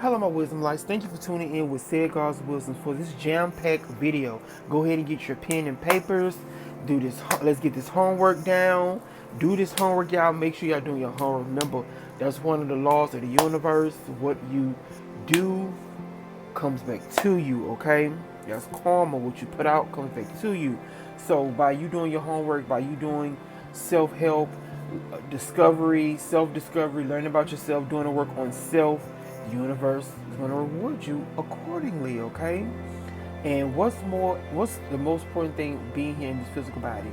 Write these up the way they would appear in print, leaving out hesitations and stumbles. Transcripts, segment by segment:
Hello my wisdom lights, thank you for tuning in with Said God's Wisdom for this jam-packed video. Go ahead and get your pen and papers, do this, let's get this homework down. Do this homework, y'all. Make sure y'all doing your homework. Remember, that's one of the laws of the universe. What you do comes back to you, okay? That's karma. What you put out comes back to you. So by you doing your homework, by you doing self-help, discovery, self-discovery, learning about yourself, doing the work on self, the universe is going to reward you accordingly, okay? And what's the most important thing being here in this physical body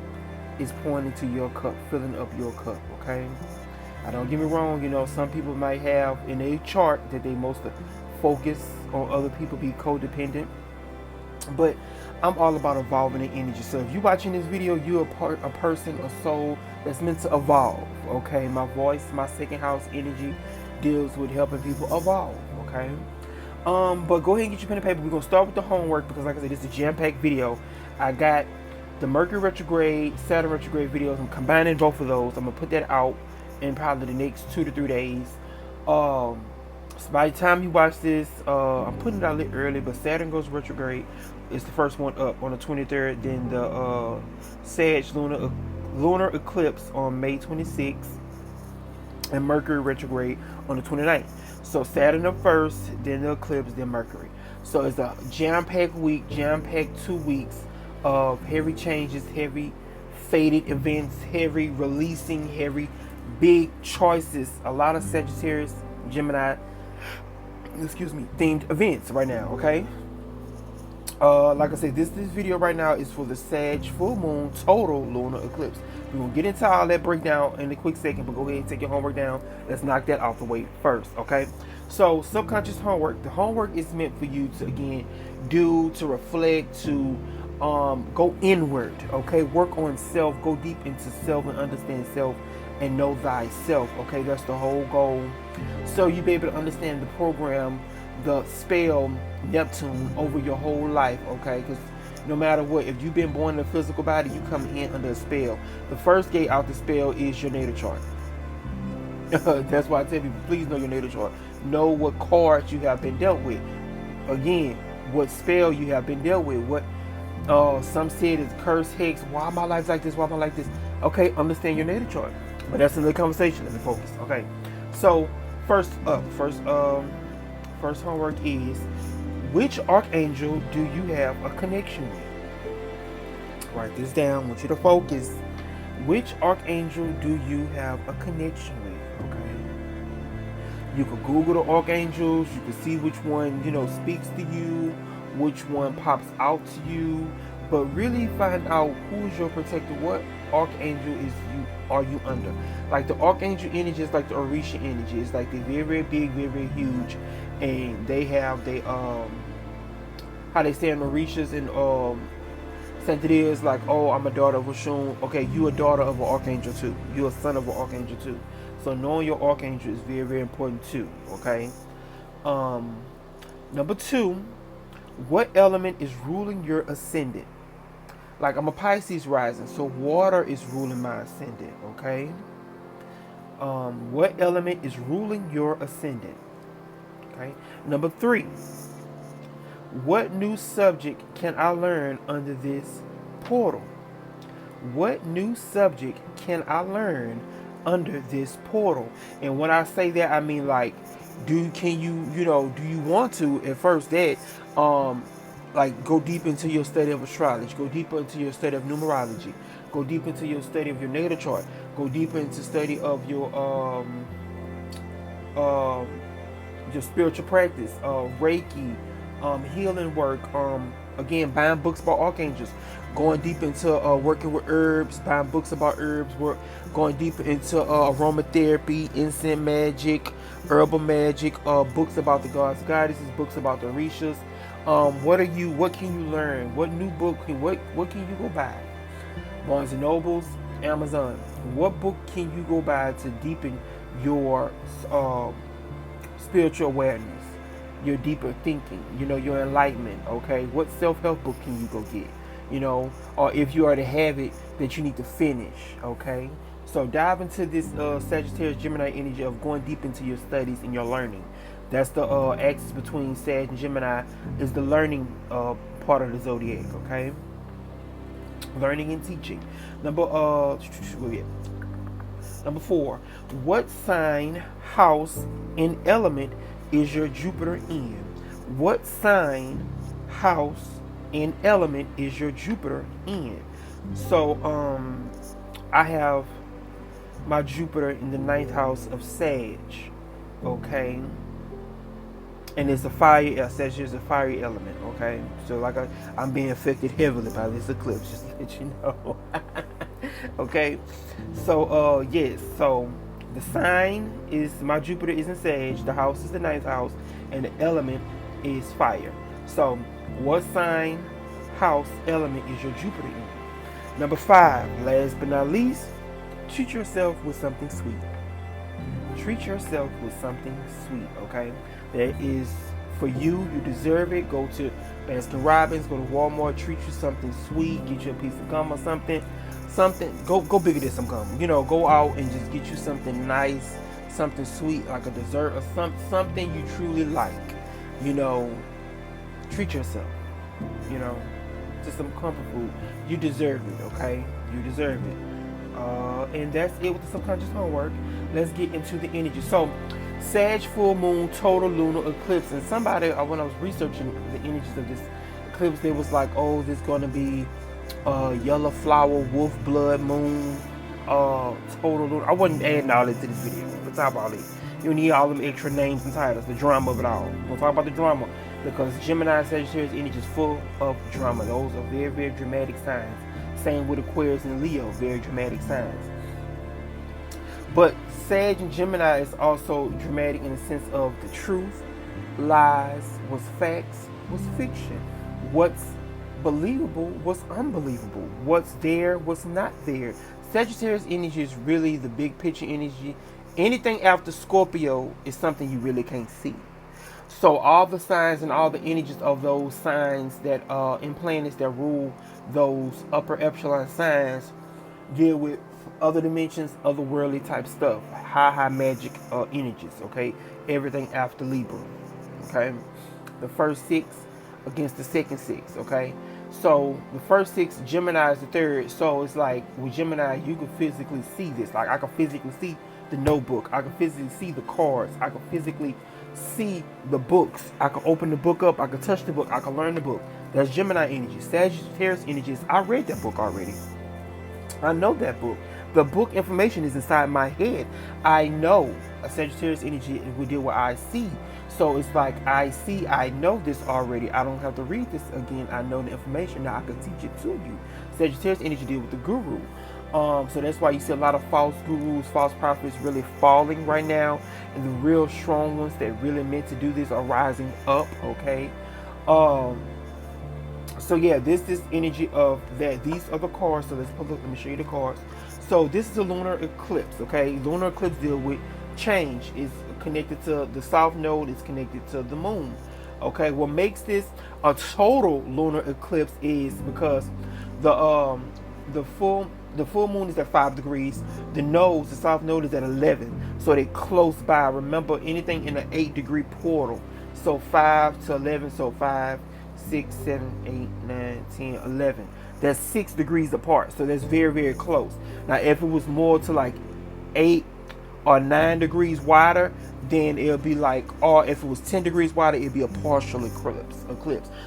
is pouring into your cup, filling up your cup, okay? I don't get me wrong, you know, some people might have in a chart that they most focus on other people, be codependent. But I'm all about evolving in energy. So if you're watching this video, you're a person, a soul that's meant to evolve, okay? My voice, my second house energy deals with helping people evolve, okay? But go ahead and get your pen and paper. We're going to start with the homework because, like I said, this is a jam-packed video. I got the Mercury retrograde, Saturn retrograde videos. I'm combining both of those. I'm going to put that out in probably the next 2 to 3 days. So by the time you watch this, I'm putting it out a little early, but Saturn goes retrograde. It's the first one up on the 23rd. Then the Sag lunar eclipse on May 26th. And Mercury retrograde on the 29th. So Saturn the first, then the eclipse, then Mercury. So it's a jam-packed week, jam-packed 2 weeks of heavy changes, heavy fated events, heavy releasing, heavy big choices. A lot of Sagittarius, Gemini, themed events right now, okay? Like I said, this video right now is for the Sag full moon total lunar eclipse. We're going to get into all that breakdown in a quick second, but go ahead and take your homework down. Let's knock that off the way first, okay? So, subconscious homework. The homework is meant for you to, again, do, to reflect, to go inward, okay? Work on self, go deep into self and understand self and know thyself, okay? That's the whole goal. So you be able to understand the program, the spell Neptune over your whole life, okay? Because no matter what, if you've been born in a physical body, you come in under a spell. The first gate out the spell is your natal chart. That's why I tell people, please know your natal chart. Know what cards you have been dealt with. Again, what spell you have been dealt with. What some said is curse, hex. Why my life's like this? Why am I like this? Okay, understand your natal chart. But that's another conversation. Let me focus. Okay, so first homework is, which archangel do you have a connection with? Write this down. I want you to focus. Which archangel do you have a connection with? Okay. You could Google the archangels. You can see which one, you know, speaks to you, which one pops out to you. But really find out who is your protector. What archangel are you under? Like the archangel energy is like the Orisha energy. It's like they're very, very big, very, very huge, and they have how they say in Orishas and Sagittarius, like, oh, I'm a daughter of Oshun. Okay, you a daughter of an archangel too. You a son of an archangel too. So knowing your archangel is very, very important too. Okay. Number 2, what element is ruling your ascendant? Like, I'm a Pisces rising, so water is ruling my ascendant, okay? What element is ruling your ascendant? Okay. Number 3, what new subject can I learn under this portal? What new subject can I learn under this portal? And when I say that, I mean, like, do you want to at first that like go deep into your study of astrology, go deeper into your study of numerology, go deep into your study of your natal chart, go deeper into study of your spiritual practice, Reiki, healing work, again, buying books about archangels, going deep into working with herbs, buying books about herbs, going deeper into aromatherapy, incense magic, herbal magic, books about the gods, goddesses, books about the Orishas. What can you learn? What new book what can you go buy? Barnes and Nobles, Amazon. What book can you go buy to deepen your spiritual awareness, your deeper thinking, you know, your enlightenment, okay? What self-help book can you go get? You know, or if you already have it that you need to finish, okay? So dive into this Sagittarius Gemini energy of going deep into your studies and your learning. That's the axis between Sag and Gemini, is the learning part of the zodiac. Okay, learning and teaching. Where we at? Number 4. What sign, house, and element is your Jupiter in? What sign, house, and element is your Jupiter in? So, I have my Jupiter in the 9th house of Sag. Okay. And it's a fire, Sag is a fiery element. Okay. So, like, I'm being affected heavily by this eclipse, just to let you know. Okay. So, yes. So, the sign is, my Jupiter is in Sag, the house is the 9th house, and the element is fire. So, what sign, house, element is your Jupiter in? Number 5, last but not least, treat yourself with something sweet. Treat yourself with something sweet, okay? That is for you. You deserve it. Go to Baskin Robbins, go to Walmart, treat you something sweet, get you a piece of gum or something. Go bigger than some gum. Go out and just get you something nice, something sweet, like a dessert or something you truly like. Treat yourself. To some comfort food. You deserve it, okay? You deserve it. And that's it with the subconscious homework. Let's get into the energy. So, Sag full moon, total lunar eclipse. And somebody, when I was researching the energies of this eclipse, they was like, oh, this is going to be yellow flower, wolf blood moon, total lunar. I wasn't adding all this to this video. We'll talk about it. You need all them extra names and titles, the drama of it all. We'll talk about the drama, because Gemini and Sagittarius energy is full of drama. Those are very, very dramatic signs. Same with Aquarius and Leo, very dramatic signs. But Sag and Gemini is also dramatic in the sense of the truth, lies, what's facts, what's fiction, what's believable, what's unbelievable, what's there, what's not there. Sagittarius energy is really the big picture energy. Anything after Scorpio is something you really can't see. So all the signs and all the energies of those signs that in planets that rule those upper echelon signs deal with other dimensions, otherworldly type stuff, high magic energies. Okay, everything after Libra. Okay, the first 6 against the second 6. Okay, so the first 6, Gemini is the third. So it's like with Gemini, you can physically see this. Like I can physically see the notebook. I can physically see the cards. I can physically see the books. I can open the book up. I can touch the book. I can learn the book. That's Gemini energy. Sagittarius energy is, I read that book already. I know that book. The book information is inside my head. I know. A Sagittarius energy will deal with I see. So it's like I see, I know this already. I don't have to read this again. I know the information. Now I can teach it to you. Sagittarius energy deal with the guru. So that's why you see a lot of false gurus, false prophets really falling right now. And the real strong ones that really meant to do this are rising up, okay? So yeah, this is energy of that. These are the cards. So let me show you the cards. So this is a lunar eclipse, okay? Lunar eclipse deal with change. It's connected to the south node. It's connected to the moon, okay? What makes this a total lunar eclipse is because the full moon is at 5 degrees. The south node is at 11. So they're close by. Remember, anything in an 8-degree portal. So 5 to 11. So 5, 6, 7, 8, 9, 10, 11. That's 6 degrees apart. So that's very, very close. Now, if it was more to like 8 or 9 degrees wider, then it'll be like, or if it was 10 degrees wider, it'd be a partial eclipse.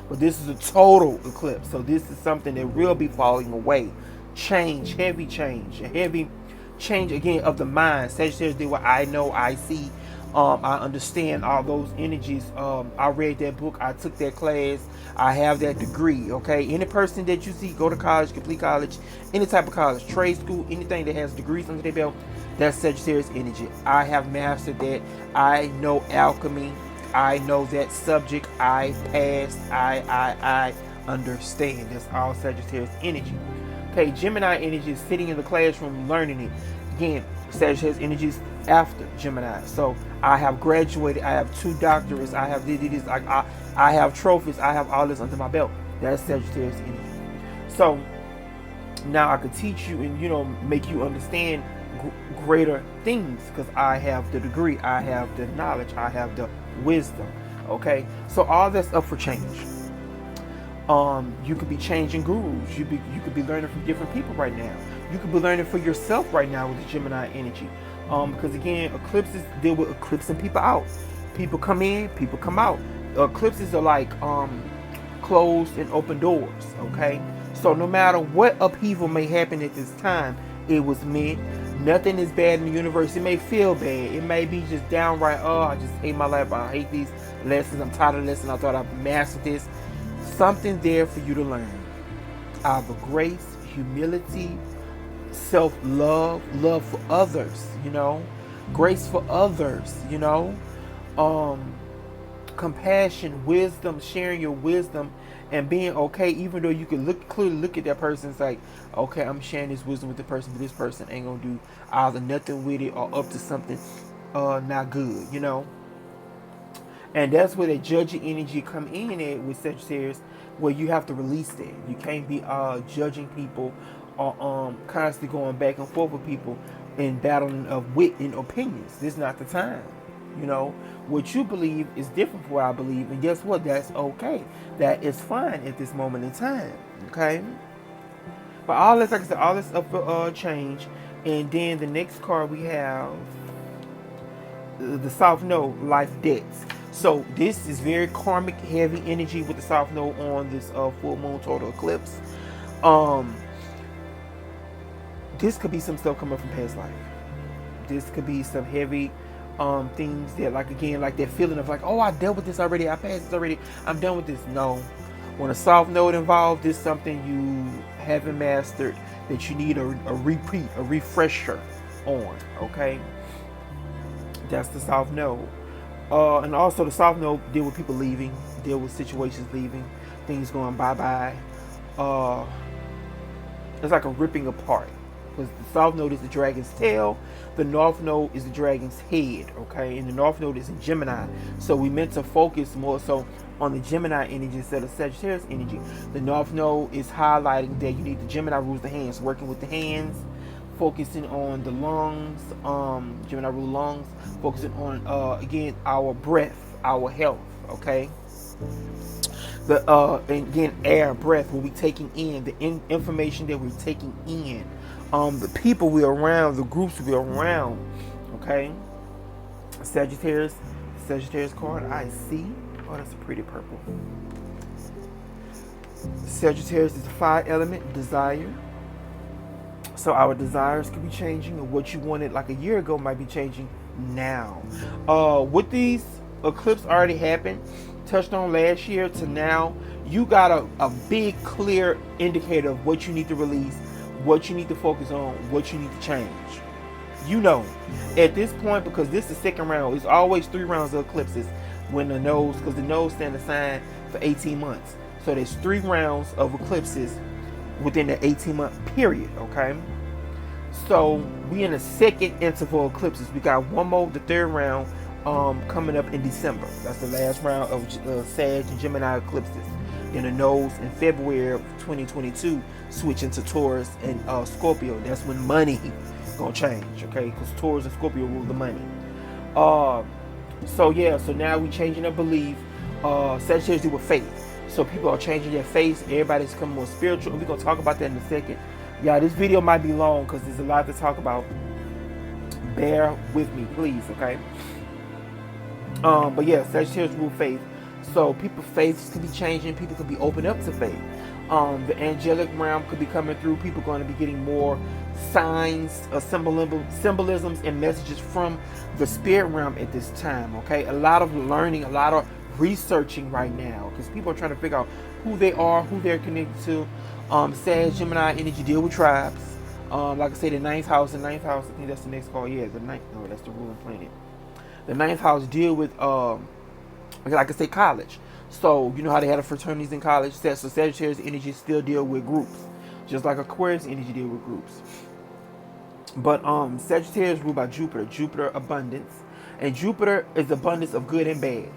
But this is a total eclipse. So this is something that will be falling away. Change, heavy change, a heavy change again of the mind. Sagittarius deal with I know, I see, I understand all those energies. I read that book, I took that class, I have that degree. Okay, any person that you see go to college, complete college, any type of college, trade school, anything that has degrees under their belt, that's Sagittarius energy. I have mastered that. I know alchemy. I know that subject. I passed. I understand. That's all Sagittarius energy. Okay, Gemini energy is sitting in the classroom learning it. Again, Sagittarius energy is after Gemini. So I have graduated. I have 2 doctorates. I have this. I have trophies. I have all this under my belt. That's Sagittarius energy. So now I could teach you and make you understand greater things because I have the degree. I have the knowledge. I have the wisdom. Okay, so all that's up for change. You could be changing gurus. You could be learning from different people right now. You could be learning for yourself right now with the Gemini energy. Because again, eclipses deal with eclipsing people out. People come in, people come out. Eclipses are like closed and open doors. Okay, so no matter what upheaval may happen at this time, it was meant. Nothing is bad in the universe. It may feel bad. It may be just downright, oh, I just hate my life. I hate these lessons. I'm tired of lessons. I thought I mastered this. Something there for you to learn. Out of grace, humility, self-love, love for others, grace for others, compassion, wisdom, sharing your wisdom, and being okay, even though you can clearly look at that person. It's like, okay, I'm sharing this wisdom with the person, but this person ain't gonna do either nothing with it or up to something not good, And that's where the judging energy come in at with Sagittarius, where you have to release that. You can't be judging people or constantly going back and forth with people and battling of wit and opinions. This is not the time. What you believe is different from what I believe, and guess what? That's okay. That is fine at this moment in time. Okay. But all this, like I said, all this up for change. And then the next card we have the South Node, life debts. So this is very karmic heavy energy with the South Node on this full moon total eclipse. This could be some stuff coming from past life. This could be some heavy things that, like, again, like that feeling of like, oh, I dealt with this already, I passed this already, I'm done with this. No. When a South Node involved, this is something you haven't mastered that you need a repeat, a refresher on. Okay. That's the South Node. And also the South Node deal with people leaving, deal with situations leaving, things going bye-bye. It's like a ripping apart. Because the South Node is the dragon's tail, the North Node is the dragon's head, okay? And the North Node is in Gemini. So we meant to focus more so on the Gemini energy instead of Sagittarius energy. The North Node is highlighting that you need the Gemini rules the hands, working with the hands, focusing on the lungs, Gemini rule lungs, focusing on, again, our breath, our health, okay? And again, air, breath, what we're taking in, the information that we're taking in, the people we're around, the groups we're around, okay? Sagittarius card, I see. Oh, that's a pretty purple. Sagittarius is the fire element, desire. So our desires could be changing, and what you wanted like a year ago might be changing now. With these eclipse already happened, touched on last year to now, you got a big clear indicator of what you need to release, what you need to focus on, what you need to change. At this point, because this is the second round, it's always 3 rounds of eclipses when the nodes, because the nodes stand aside for 18 months. So there's 3 rounds of eclipses within the 18-month period, okay? So we in the second interval of eclipses. We got one more, the third round, coming up in December. That's the last round of Sag and Gemini eclipses. Then the nodes in February of 2022 switch into Taurus and Scorpio. That's when money gonna change, okay? Because Taurus and Scorpio rule the money. So now we changing our belief. Sagittarius do with faith. So people are changing their faith. Everybody's becoming more spiritual. We're gonna talk about that in a second. Yeah, this video might be long because there's a lot to talk about. Bear with me, please, okay? But yeah, Sagittarius rule faith. So people's faiths could be changing. People could be open up to faith. The angelic realm could be coming through. People are going to be getting more signs, symbolisms, and messages from the spirit realm at this time. Okay, a lot of learning, a lot of researching right now because people are trying to figure out who they are, who they're connected to. Sag, Gemini energy deal with tribes. Like I said, the ninth house, I think that's the next call. Yeah, the ninth. No, that's the ruling planet. The ninth house deal with like I say, college. So you know how they had a fraternities in college. So Sagittarius energy still deal with groups, just like Aquarius energy deal with groups. But Sagittarius ruled by Jupiter. Jupiter abundance, and Jupiter is abundance of good and bad.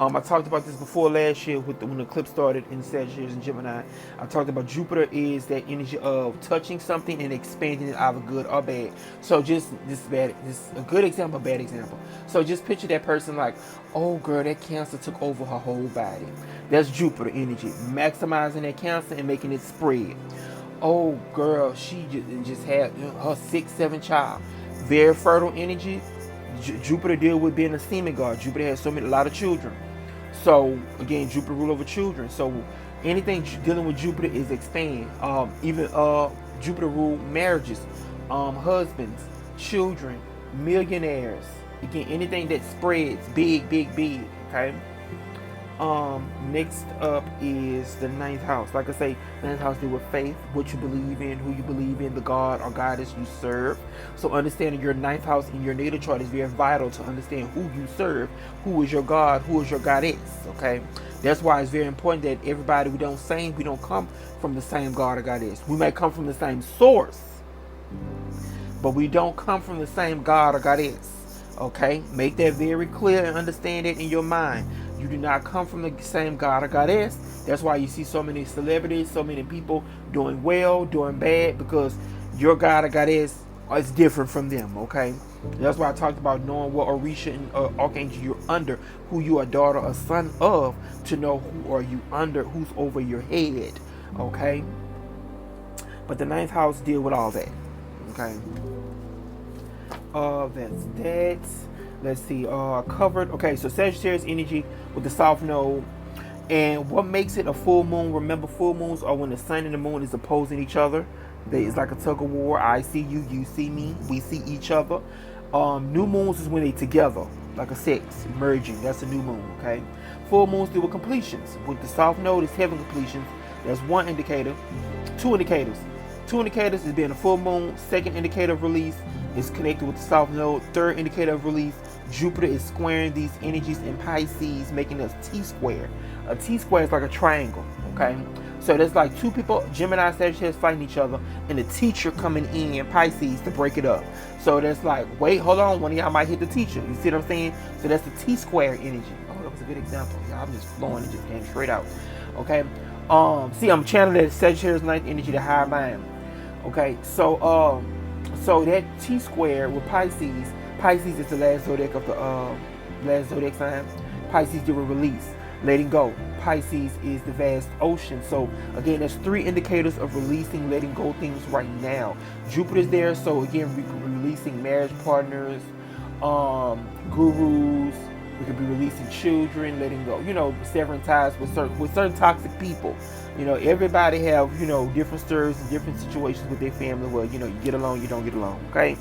I talked about this before last year when the eclipse started in Sagittarius and Gemini. I talked about Jupiter is that energy of touching something and expanding it either good or bad. So just a good example, bad example. So just picture that person like, oh girl, that cancer took over her whole body. That's Jupiter energy, maximizing that cancer and making it spread. Oh girl, she just had her 6th, 7th child. Very fertile energy. Jupiter deal with being a semen god. Jupiter has a lot of children. So again, Jupiter rule over children. So anything dealing with Jupiter is expand. Even Jupiter rule marriages, husbands, children, millionaires. Again, anything that spreads big, big, big. Okay. Next up is the 9th house. Like I say, 9th house deal with faith, what you believe in, who you believe in, the God or goddess you serve. So understanding your 9th house in your natal chart is very vital to understand who you serve, who is your God, who is your goddess. Okay, that's why it's very important that everybody we don't come from the same God or goddess. We may come from the same source, but we don't come from the same God or goddess. Okay, make that very clear and understand it in your mind. You do not come from the same God or goddess. That's why you see so many celebrities, so many people doing well, doing bad, because your God or goddess is different from them, okay? That's why I talked about knowing what Orisha and Archangel you're under, who you are daughter or son of, to know who are you under, who's over your head, okay? But the 9th house deal with all that, okay? That's that. Let's see, covered. Okay, so Sagittarius energy with the South Node. And what makes it a full moon? Remember, full moons are when the sun and the moon is opposing each other. It's like a tug of war. I see you, you see me, we see each other. New moons is when they together, like a six, merging. That's a new moon, okay? Full moons deal with completions. With the South Node is heaven completions. That's one indicator. Two indicators. Two indicators is being a full moon. Second indicator of release is connected with the South Node. Third indicator of release, Jupiter is squaring these energies in Pisces, making a T-square. A T-square is like a triangle, okay? So there's like two people, Gemini, Sagittarius, fighting each other, and the teacher coming in Pisces to break it up. So that's like, wait, hold on, one of y'all might hit the teacher. You see what I'm saying? So that's the T-square energy. Oh, that was a good example. Y'all, I'm just flowing, it just came straight out, okay? See, I'm channeling that Sagittarius 9th energy, the higher mind. Okay, so that T-square with Pisces is the last zodiac of the last zodiac sign. Pisces deal with release, letting go. Pisces is the vast ocean. So again, there's three indicators of releasing, letting go things right now. Jupiter's there, so again, we could be releasing marriage partners, gurus. We could be releasing children, letting go, severing ties with certain toxic people. Everybody have, different stories and different situations with their family where, you get along, you don't get along, okay?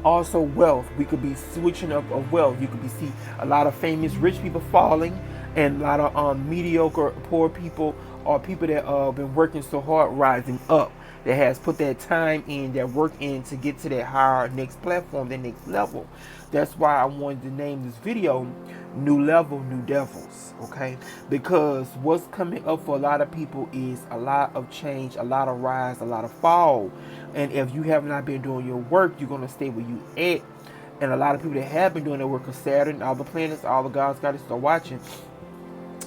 Also, wealth. We could be switching up of wealth. You could see a lot of famous rich people falling, and a lot of mediocre poor people, or people that been working so hard rising up, that has put that time in, that work in to get to that higher next platform, that next level. That's why I wanted to name this video New Level, New Devils, okay? Because what's coming up for a lot of people is a lot of change, a lot of rise, a lot of fall. And if you have not been doing your work, you're going to stay where you at. And a lot of people that have been doing their work, of Saturn, all the planets, all the gods, goddesses are watching,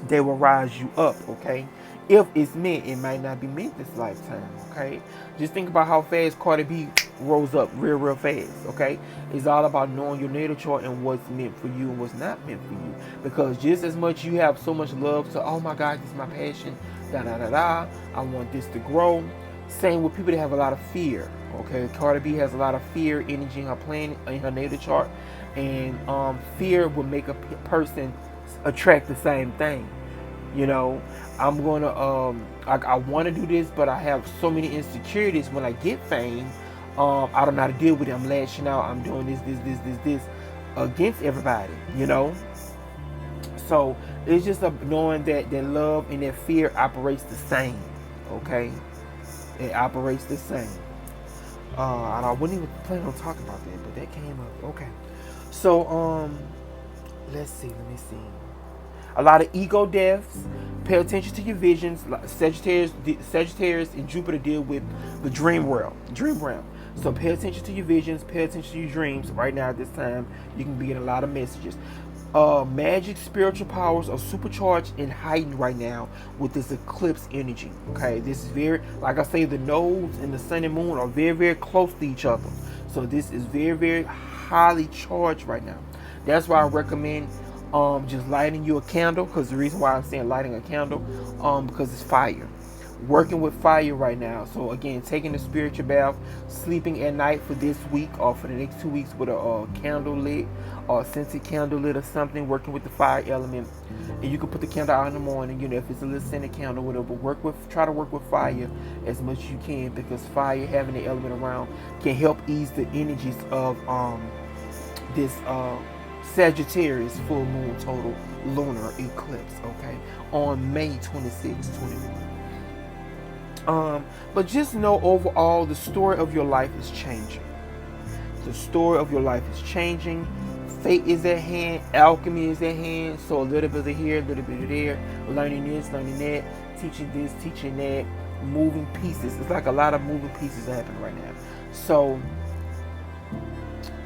they will rise you up, okay? If it's meant, it might not be meant this lifetime, okay? Just think about how fast Cardi B rose up real fast, okay? It's all about knowing your natal chart and what's meant for you and what's not meant for you. Because just as much you have so much love to, oh my God, this is my passion, I want this to grow. Same with people that have a lot of fear, okay? Cardi B has a lot of fear energy in her planet, in her natal chart. And fear will make a person attract the same thing. I'm gonna I want to do this, but I have so many insecurities when I get fame. I don't know how to deal with it. I'm lashing out. I'm doing this against everybody. So it's just knowing that love and that fear operates the same. Okay, it operates the same. I wouldn't even plan on talking about that, but that came up. Okay, so let's see. A lot of ego deaths. Pay attention to your visions. Sagittarius and Jupiter deal with the dream realm. So pay attention to your visions. Pay attention to your dreams. Right now at this time, you can be getting a lot of messages. Magic spiritual powers are supercharged and heightened right now with this eclipse energy. Okay, this is very, like I say, the nodes and the sun and moon are very, very close to each other. So this is very, very highly charged right now. That's why I recommend just lighting you a candle, because the reason why I'm saying lighting a candle, because it's fire. Working with fire right now. So again, taking a spiritual bath, sleeping at night for this week or for the next 2 weeks with a candle lit or a scented candle lit or something, working with the fire element. And you can put the candle out in the morning, you know, if it's a little scented candle, whatever. Try to work with fire as much as you can, because fire, having the element around, can help ease the energies of this Sagittarius full moon total lunar eclipse, okay, on May 26, 21. But just know overall, the story of your life is changing. The story of your life is changing. Fate is at hand. Alchemy is at hand. So a little bit of here, a little bit of there. Learning this, learning that. Teaching this, teaching that. Moving pieces. It's like a lot of moving pieces happening right now. So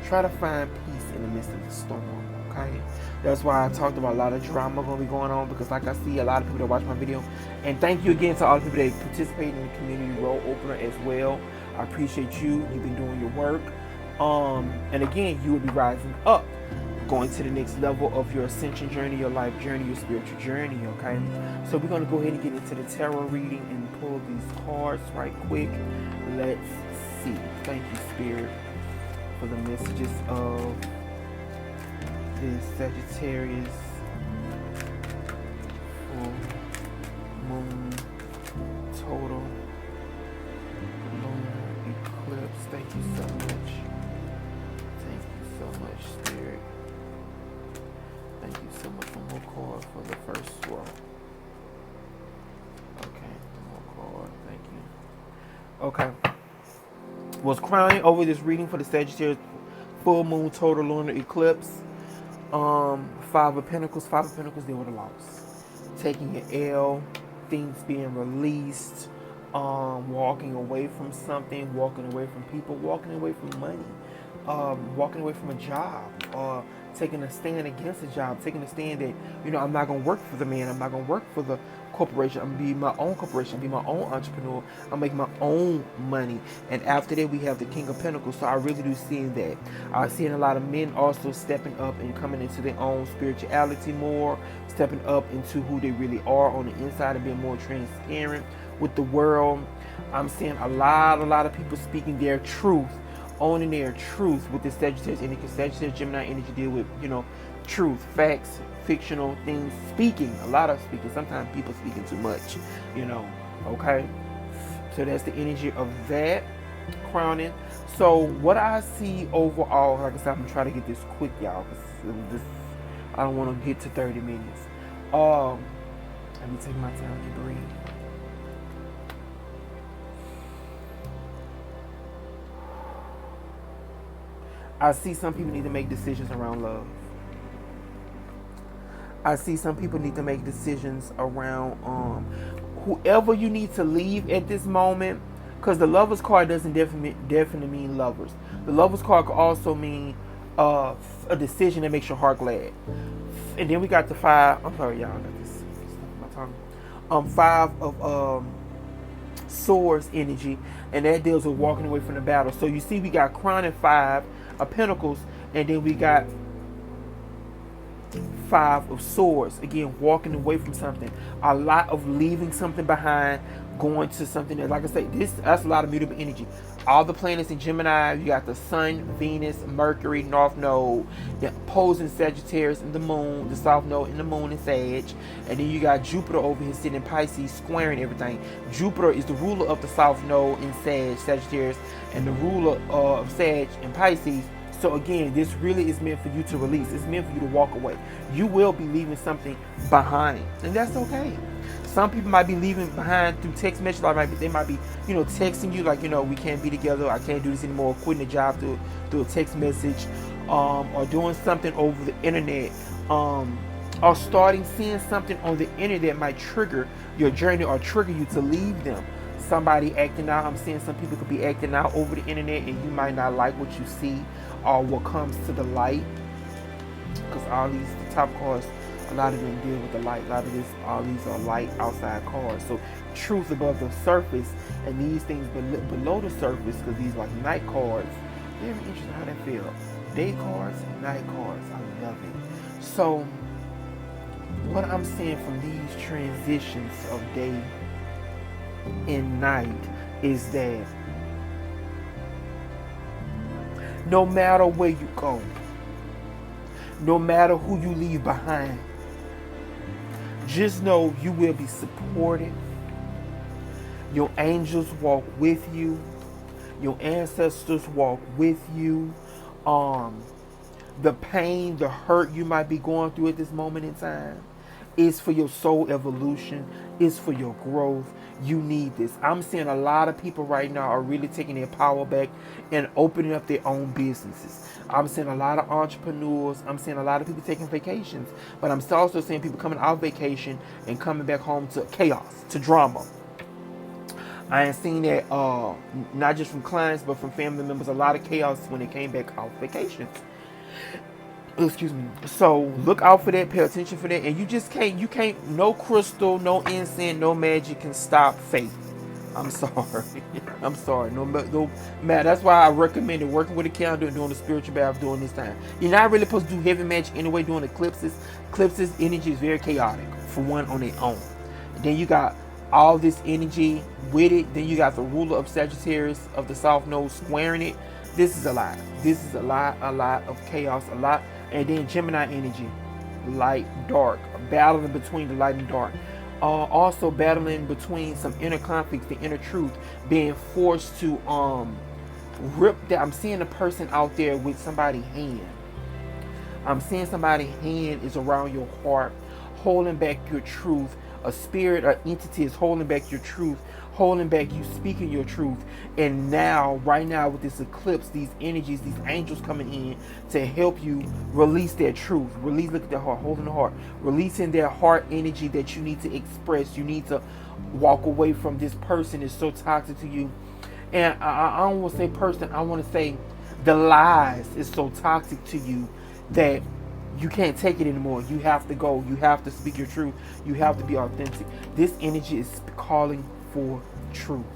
try to find peace in the midst of the storm. Okay? That's why I talked about a lot of drama going to be going on, because like I see a lot of people that watch my video. And thank you again to all the people that participate in the community role opener as well. I appreciate you. You've been doing your work. And again, you will be rising up, going to the next level of your ascension journey, your life journey, your spiritual journey, okay? So we're going to go ahead and get into the tarot reading and pull these cards right quick. Let's see. Thank you, Spirit, for the messages of this Sagittarius full moon total lunar eclipse. Thank you so much. Thank you so much, Spirit. Thank you so much. One more card for the first row. Okay, one more card. Thank you. Okay. Was crowning over this reading for the Sagittarius full moon total lunar eclipse. Five of Pentacles deal with a loss. Taking an L, things being released, walking away from something, walking away from people, walking away from money, walking away from a job, taking a stand against a job, taking a stand that, you know, I'm not going to work for the man, I'm not going to work for the corporation, I'm going to be my own corporation, I'm going to be my own entrepreneur, I'm making my own money. And after that, we have the King of Pentacles. So I really do see that. I'm seeing a lot of men also stepping up and coming into their own spirituality more, stepping up into who they really are on the inside and being more transparent with the world. I'm seeing a lot of people speaking their truth, owning their truth with the Sagittarius energy. Sagittarius, Gemini energy deal with, you know, truth, facts, fictional things, speaking, a lot of speaking. Sometimes people speaking too much, you know, okay? So that's the energy of that crowning. So what I see overall, like I said, I'm going to try to get this quick, y'all, because I don't want to get to 30 minutes. Let me take my time to breathe. I see some people need to make decisions around love. I see some people need to make decisions around whoever you need to leave at this moment, because the Lovers card doesn't definitely mean lovers. The Lovers card could also mean a decision that makes your heart glad. And then we got the five. I'm sorry, y'all. I got this stuff in my tongue. Five of Swords energy, and that deals with walking away from the battle. So you see, we got Crown and Five of Pentacles, and then we got Five of Swords. Again, walking away from something. A lot of leaving something behind, going to something that, like I say, that's a lot of mutable energy. All the planets in Gemini, you got the Sun, Venus, Mercury, North Node, the opposing Sagittarius and the Moon, the South Node and the Moon in Sag, and then you got Jupiter over here sitting in Pisces, squaring everything. Jupiter is the ruler of the South Node in Sagittarius, and the ruler of Sag in Pisces. So again, this really is meant for you to release. It's meant for you to walk away. You will be leaving something behind, and that's okay. Some people might be leaving behind through text message. They might be, you know, texting you like, you know, we can't be together. I can't do this anymore. Quitting the job through a text message, or doing something over the internet, or seeing something on the internet might trigger your journey or trigger you to leave them. Somebody acting out. I'm seeing some people could be acting out over the internet, and you might not like what you see or what comes to the light. because all these top cards, a lot of them deal with the light. A lot of this, all these are light outside cards. So truth above the surface, and these things below the surface, because these like night cards. Very interesting how that feel. Day cards, night cards. I love it. So what I'm seeing from these transitions of day and night is that no matter where you go, no matter who you leave behind, just know you will be supported. Your angels walk with you. Your ancestors walk with you. The pain, the hurt you might be going through at this moment in time is for your soul evolution, is for your growth. You need this. I'm seeing a lot of people right now are really taking their power back and opening up their own businesses. I'm seeing a lot of entrepreneurs. I'm seeing a lot of people taking vacations. But I'm also seeing people coming out vacation and coming back home to chaos, to drama. I ain't seen that not just from clients, but from family members. A lot of chaos when they came back off vacations. Excuse me. So look out for that. Pay attention for that. And you can't. No crystal, no incense, no magic can stop faith. I'm sorry. I'm sorry. No matter. That's why I recommended working with a calendar and doing a spiritual bath during this time. You're not really supposed to do heavy magic anyway during eclipses. Eclipses energy is very chaotic for one on their own. And then you got all this energy with it. Then you got the ruler of Sagittarius of the South Node squaring it. This is a lot. This is a lot of chaos, a lot. And then Gemini energy, light, dark, battling between the light and dark. Also battling between some inner conflicts, the inner truth, being forced to rip that. I'm seeing a person out there with somebody's hand. I'm seeing somebody's hand is around your heart, holding back your truth. A spirit or entity is holding back your truth, holding back you speaking your truth. And now, right now with this eclipse, these energies, these angels coming in to help you release their truth. Release, look at their heart, holding the heart. Releasing their heart energy that you need to express. You need to walk away from this person is so toxic to you. And I don't want to say person, I want to say the lies is so toxic to you that you can't take it anymore. You have to go. You have to speak your truth. You have to be authentic. This energy is calling for truth.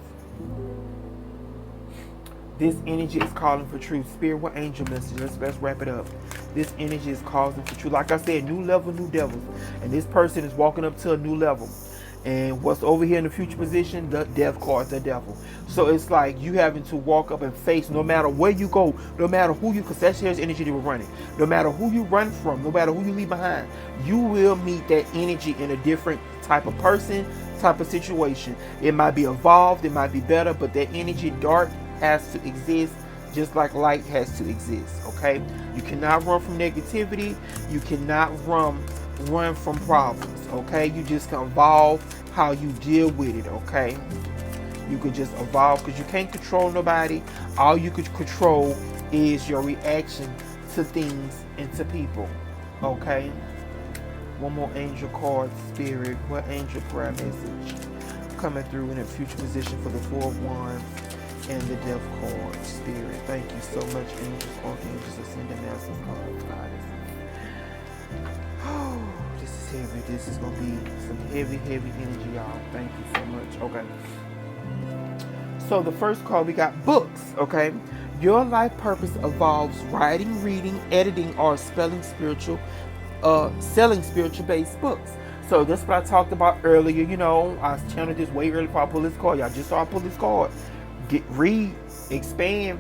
This energy is calling for truth. Spirit, what angel message? Let's wrap it up. This energy is calling for truth. Like I said, new level, new devils. And this person is walking up to a new level. And what's over here in the future position? The death card, the devil. So it's like you having to walk up and face, no matter where you go, no matter who you, because that's here's energy they were running. No matter who you run from, no matter who you leave behind, you will meet that energy in a different type of person, type of situation. It might be evolved, it might be better, but that energy, dark, has to exist just like light has to exist. Okay? You cannot run from negativity. You cannot run from problems. Okay? You just can evolve how you deal with it. Okay? You could just evolve because you can't control nobody. All you could control is your reaction to things and to people. Okay? One more angel card, Spirit. What angel prayer message coming through in a future position for the Four of Wands and the Death card, Spirit? Thank you so much, angels, archangels, ascended masters, goddess. Oh, this is heavy. This is gonna be some heavy energy, y'all. Thank you so much. Okay. So the first card, we got books. Okay. Your life purpose involves writing, reading, editing, or selling spiritual-based books. So that's what I talked about earlier. You know, I channeled this way earlier before I pulled this card. Y'all just saw I pull this card. Read, expand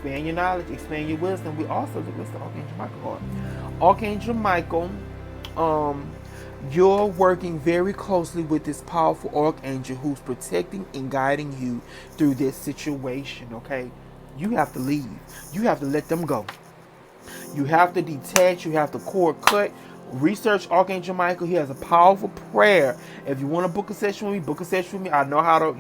your knowledge, expand your wisdom. We also look at the Archangel Michael card. Archangel Michael, you're working very closely with this powerful archangel who's protecting and guiding you through this situation. Okay, you have to leave. You have to let them go. You have to detach. You have to cord cut. Research Archangel Michael. He has a powerful prayer. If you want to book a session with me, book a session with me. I know how to,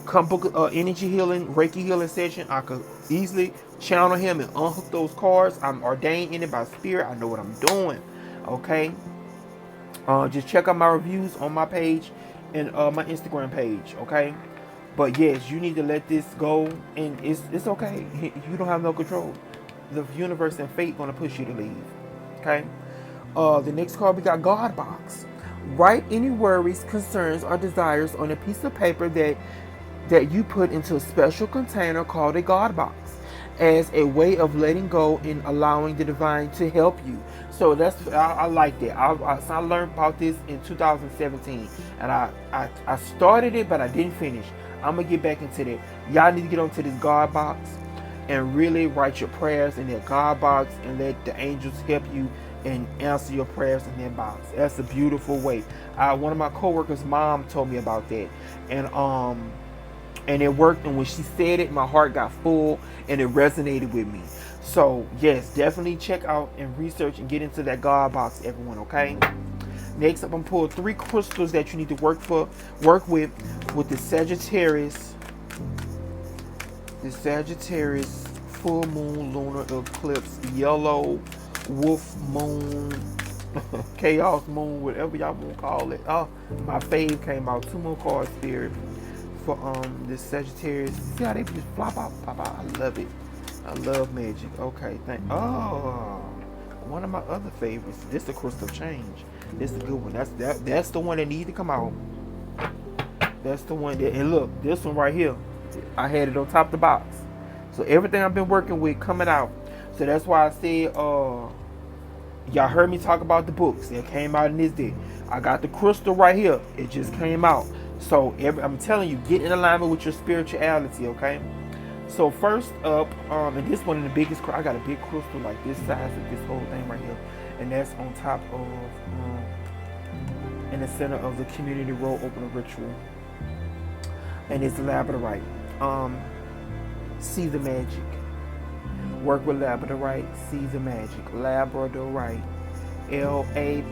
come book energy healing, Reiki healing session. I could easily channel him and unhook those cards. I'm ordained in it by spirit. I know what I'm doing. Okay. Just check out my reviews on my page and my Instagram page. Okay. But yes, you need to let this go, and it's okay. You don't have no control. The universe and fate gonna push you to leave. Okay. The next card we got God box. Write any worries, concerns, or desires on a piece of paper that you put into a special container called a God box as a way of letting go and allowing the divine to help you. So I like that. I learned about this in 2017, and I started it, but I didn't finish. I'm gonna get back into that. Y'all need to get onto this God box and really write your prayers in that God box and let the angels help you and answer your prayers in that box. That's a beautiful way. One of my coworkers' mom told me about that, and it worked. And when she said it, my heart got full and it resonated with me. So yes, definitely check out and research and get into that God box, everyone. Okay. Next up, I'm pulling 3 crystals that you need to work with the Sagittarius. The Sagittarius full moon lunar eclipse, yellow wolf moon, chaos moon, whatever y'all want to call it. Oh, my fave came out. 2 more cards, Spirit, for this Sagittarius. See how they just flop out, pop out. I love it. I love magic. Okay, one of my other favorites. This is the crystal change. This is a good one. That's the one that needs to come out. That's the one that, and look, this one right here, I had it on top of the box. So everything I've been working with coming out. So that's why I said, y'all heard me talk about the books that came out in this day. I got the crystal right here. It just came out. So I'm telling you, get in alignment with your spirituality, okay? So first up, and this one is the biggest. I got a big crystal like this size of this whole thing right here, and that's on top of, in the center of the community road opener ritual, and it's labradorite. See the magic. Work with labradorite. See the magic. Labradorite. LABRADORITE.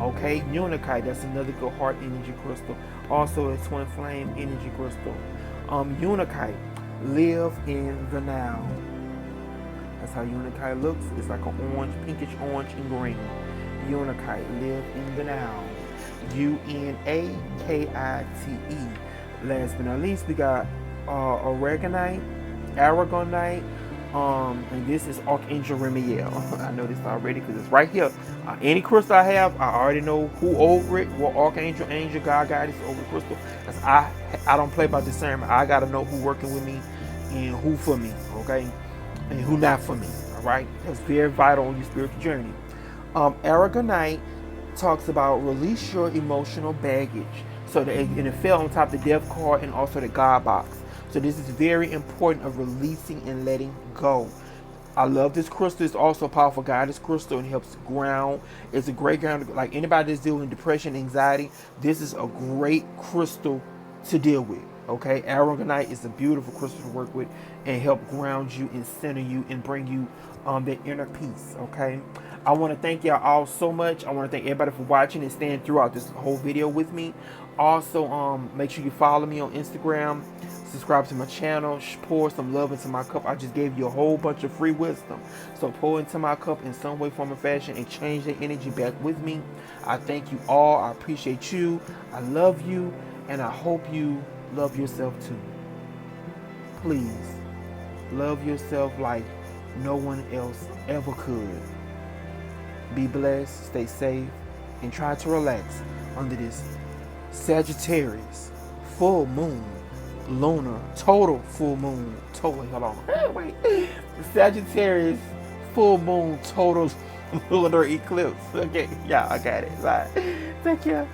Okay, Unakite, that's another good heart energy crystal. Also a twin flame energy crystal. Unakite, live in the now. That's how Unakite looks. It's like an orange, pinkish orange and green. Unakite, live in the now. UNAKITE. Last but not least, we got Aragonite, and this is Archangel Remiel. I know this already because it's right here. Any crystal I have, I already know who over it, what Archangel, Angel, God, Goddess over the crystal. Because I don't play by discernment. I got to know who working with me and who for me, okay? And who not for me, all right? That's very vital on your spiritual journey. Aragonite talks about release your emotional baggage. So and it fell on top of the death card and also the God box. So this is very important of releasing and letting go. I love this crystal. It's also a powerful goddess crystal and helps ground. It's a great ground. Like anybody that's dealing with depression, anxiety, this is a great crystal to deal with. Okay, Aragonite is a beautiful crystal to work with and help ground you and center you and bring you that inner peace. Okay, I want to thank y'all all so much. I want to thank everybody for watching and staying throughout this whole video with me. Also, make sure you follow me on Instagram, subscribe to my channel, pour some love into my cup. I just gave you a whole bunch of free wisdom. So pour into my cup in some way, form, or fashion and change the energy back with me. I thank you all. I appreciate you. I love you. And I hope you love yourself too. Please, love yourself like no one else ever could. Be blessed, stay safe, and try to relax under this Sagittarius full moon lunar total full moon total hold on wait Sagittarius full moon total lunar eclipse. Okay, yeah, I got it. Bye. Thank you.